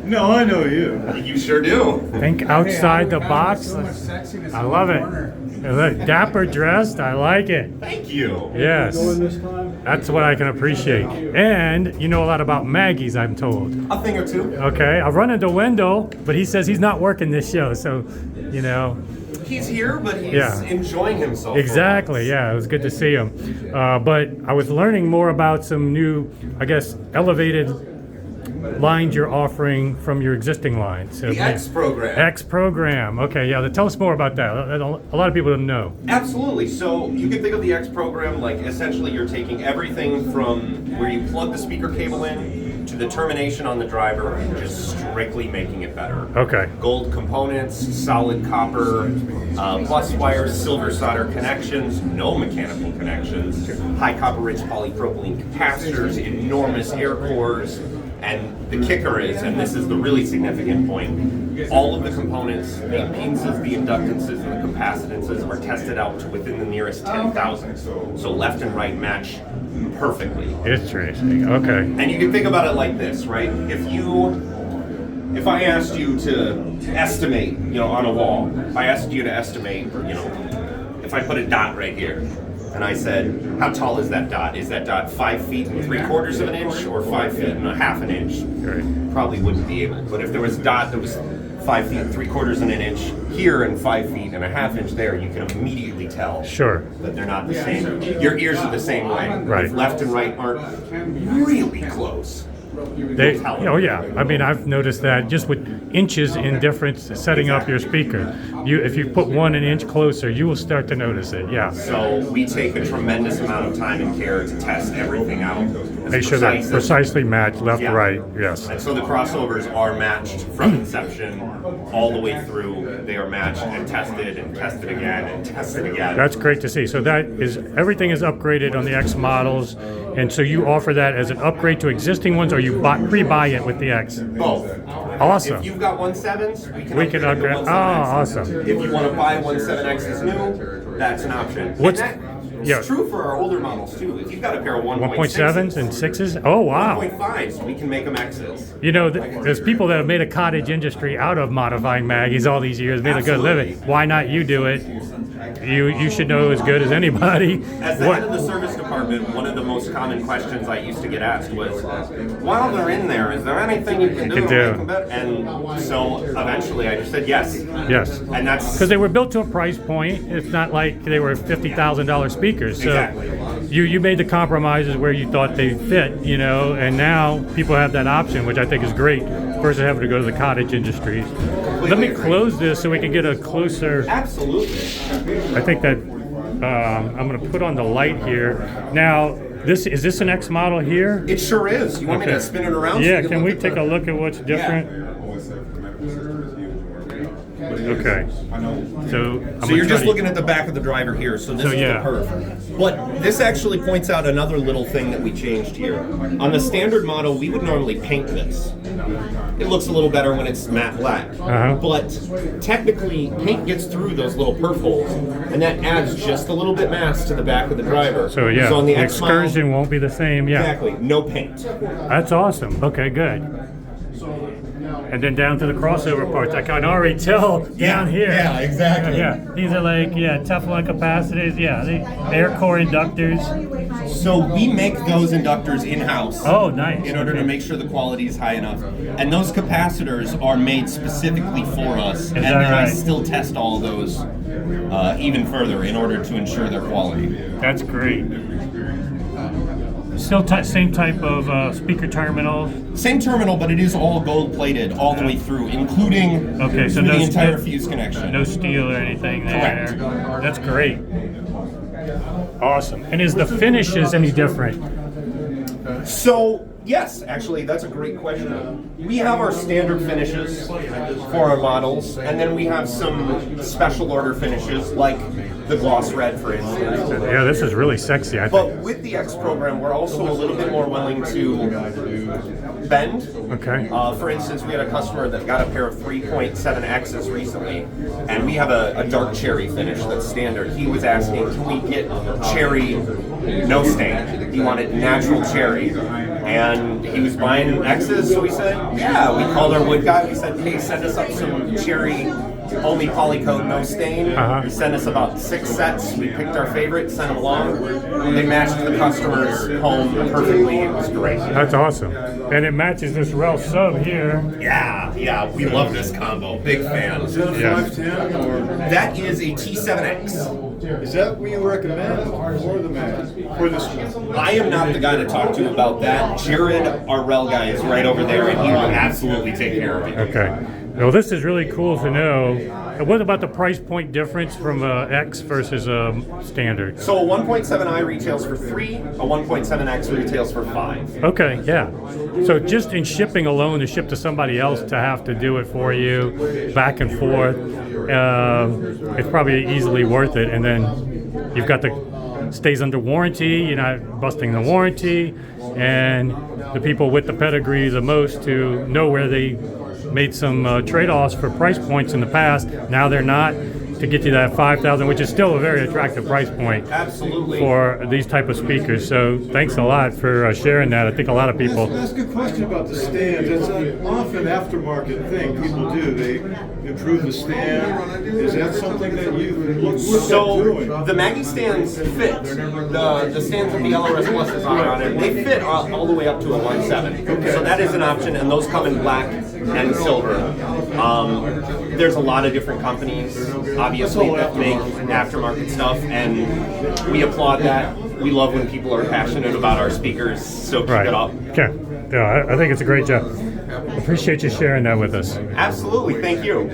No, I know you. You sure do. Think outside the box. I love it. Look, dapper dressed. I like it. Thank you. Yes. That's what I can appreciate. And you know a lot about Maggie's, I'm told. A thing or two. Okay. I've run into Wendell, but he says he's not working this show. So, you know. He's here, but he's enjoying himself. Exactly. Yeah. It was good to see him. But I was learning more about some new, I guess, elevated lines you're offering from your existing line. So, the X program. X program. Okay, yeah. Tell us more about that. A lot of people don't know. Absolutely. So you can think of the X program like essentially you're taking everything from where you plug the speaker cable in to the termination on the driver and just strictly making it better. Okay. Gold components, solid copper, plus wires, silver solder connections, no mechanical connections, high copper rich polypropylene capacitors, enormous air cores. And the kicker is, and this is the really significant point, all of the components, the impedances, the inductances, and the capacitances are tested out to within the nearest 10,000. So left and right match perfectly. Interesting. Okay. And you can think about it like this, right? If I asked you to estimate, on a wall, I asked you to estimate, if I put a dot right here, and I said, how tall is that dot? Is that dot 5 feet and 3/4 of an inch or 5 feet and 1/2 an inch? Right. Probably wouldn't be able. But if there was a dot that was 5 feet and 3/4 of an inch here and 5 feet and 1/2 inch there, you can immediately tell that they're not the same. Your ears are the same way. Right. If left and right aren't really close. I mean, I've noticed that just with inches in difference setting up your speaker. If you put 1 inch closer, you will start to notice it. Yeah. So we take a tremendous amount of time and care to test everything out. Make sure they're precisely matched, left, right. Yes. And so the crossovers are matched from inception all the way through. They are matched and tested again and tested again. That's great to see. So everything is upgraded on the X models, and so you offer that as an upgrade to existing ones, or you pre-buy it with the X? Both. Awesome. If you've got 1.7s, we can upgrade. Oh, awesome. If you want to buy 1.7Xs new, that's an option. It's true for our older models too. If you've got a pair of 1.7s and 6s, oh wow. 1.5s, we can make them X's. There's people that have made a cottage industry out of modifying Maggies all these years, made a good living. Why not you do it? You should know as good as anybody. As the head of the service department, one of the most common questions I used to get asked was, while they're in there, is there anything you can do to make them better? And so eventually I just said yes. Yes. And that's because they were built to a price point. It's not like they were $50,000 speakers. So exactly. You made the compromises where you thought they fit, and now people have that option, which I think is great versus having to go to the cottage industries. Let me close this so we can get a closer. Absolutely. I think that I'm going to put on the light here. Now, is this an X model here? It sure is. You want me to spin it around? Yeah, can we take a look at what's different? Okay. So you're just looking at the back of the driver here. So this is the perf. But this actually points out another little thing that we changed here. On the standard model, we would normally paint this. It looks a little better when it's matte black. But technically, paint gets through those little perf holes, and that adds just a little bit mass to the back of the driver. So on the excursion won't be the same. Yeah. Exactly. No paint. That's awesome. Okay, good. And then down to the crossover parts, I can already tell down here. Yeah, exactly. Yeah, these are like Teflon capacitors. Yeah, the air core inductors. So we make those inductors in-house. Oh, nice. In order to make sure the quality is high enough, and those capacitors are made specifically for us. And then I still test all of those even further in order to ensure their quality. That's great. Still same type of speaker terminal? Same terminal, but it is all gold-plated all the way through, including the entire fuse connection. No steel or anything there. Correct. That's great. Awesome. And is the finishes any different? So, yes, actually, that's a great question. We have our standard finishes for our models, and then we have some special order finishes, like the gloss red, for instance. Yeah, this is really sexy, I think. But with the X program, we're also a little bit more willing to bend. Okay. For instance, we had a customer that got a pair of 3.7Xs recently, and we have a dark cherry finish that's standard. He was asking, can we get cherry no stain? He wanted natural cherry. And he was buying X's, so we said, yeah. We called our wood guy. We said, hey, send us up some cherry, only polycoat, no stain. He sent us about 6 sets. We picked our favorite, sent them along. They matched the customer's home perfectly. It was great. That's awesome. And it matches this Rel sub here. Yeah, we love this combo. Big fan. Is that a 510 or? That is a T7X. Is that what you recommend for the Maggie? For this one? I am not the guy to talk to about that. Jared, our Rel guy, is right over there, and he will absolutely take care of it. Okay. Well, this is really cool to know. What about the price point difference from X versus standard? So a 1.7i retails for $3, a 1.7x retails for $5. Okay, yeah. So just in shipping alone, to ship to somebody else to have to do it for you, back and forth, it's probably easily worth it. And then you've got the stays under warranty. You're not busting the warranty, and the people with the pedigree the most to know where they made some trade-offs for price points in the past. Now they're not, to get you that 5,000, which is still a very attractive price point. Absolutely. For these type of speakers. So thanks a lot for sharing that. I think a lot of people. Ask a question about the stands. It's an often aftermarket thing people do. They improve the stand. Is that something that you looked at doing? So the Maggie stands fit. The stands with the LRS Pluses on it, they fit all the way up to a 1.7. Okay. So that is an option, and those come in black and silver. There's a lot of different companies, obviously, that make aftermarket stuff, and we applaud that. We love when people are passionate about our speakers, so keep it up. Okay. Yeah, I think it's a great job. Appreciate you sharing that with us. Absolutely, thank you.